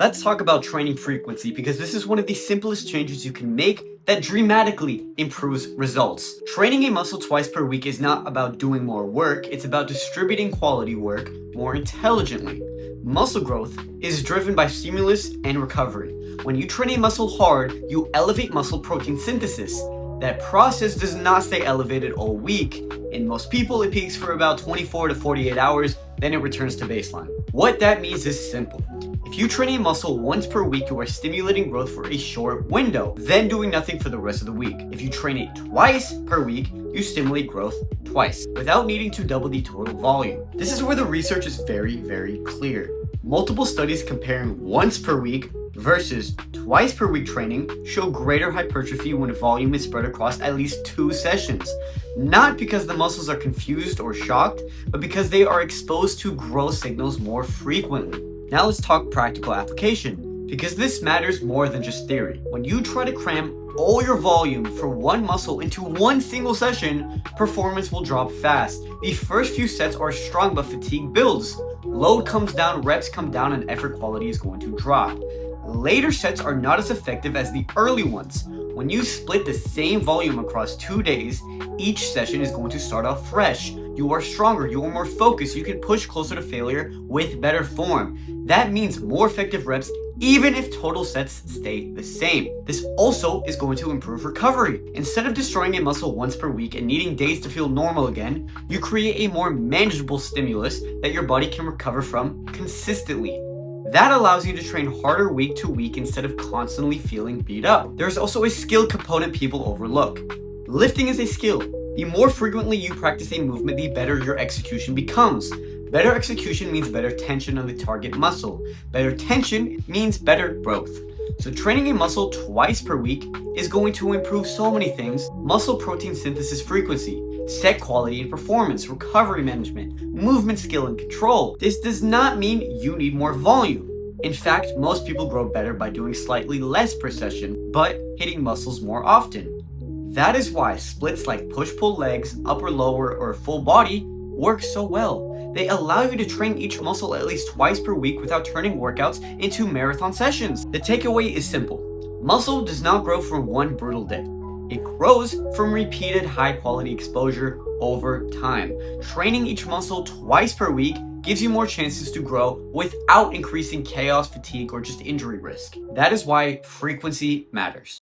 Let's talk about training frequency because this is one of the simplest changes you can make that dramatically improves results. Training a muscle twice per week is not about doing more work, it's about distributing quality work more intelligently. Muscle growth is driven by stimulus and recovery. When you train a muscle hard, you elevate muscle protein synthesis. That process does not stay elevated all week. In most people, it peaks for about 24 to 48 hours, then it returns to baseline. What that means is simple. If you train a muscle once per week, you are stimulating growth for a short window, then doing nothing for the rest of the week. If you train it twice per week, you stimulate growth twice, without needing to double the total volume. This is where the research is very clear. Multiple studies comparing once per week versus twice per week training show greater hypertrophy when volume is spread across at least 2 sessions. Not because the muscles are confused or shocked, but because they are exposed to growth signals more frequently. Now let's talk practical application, because this matters more than just theory. When you try to cram all your volume for one muscle into one single session, performance will drop fast. The first few sets are strong, but fatigue builds. Load comes down, reps come down, and effort quality is going to drop. Later sets are not as effective as the early ones. When you split the same volume across 2 days, each session is going to start off fresh. You are stronger, you are more focused, you can push closer to failure with better form. That means more effective reps even if total sets stay the same. This also is going to improve recovery. Instead of destroying a muscle once per week and needing days to feel normal again, you create a more manageable stimulus that your body can recover from consistently. That allows you to train harder week to week instead of constantly feeling beat up. There's also a skill component people overlook. Lifting is a skill. The more frequently you practice a movement, the better your execution becomes. Better execution means better tension on the target muscle. Better tension means better growth. So training a muscle twice per week is going to improve so many things: muscle protein synthesis frequency, set quality and performance, recovery management, movement skill and control. This does not mean you need more volume. In fact, most people grow better by doing slightly less per session, but hitting muscles more often. That is why splits like push-pull legs, upper-lower, or full body work so well. They allow you to train each muscle at least twice per week without turning workouts into marathon sessions. The takeaway is simple. Muscle does not grow from one brutal day. It grows from repeated high-quality exposure over time. Training each muscle twice per week gives you more chances to grow without increasing chaos, fatigue, or just injury risk. That is why frequency matters.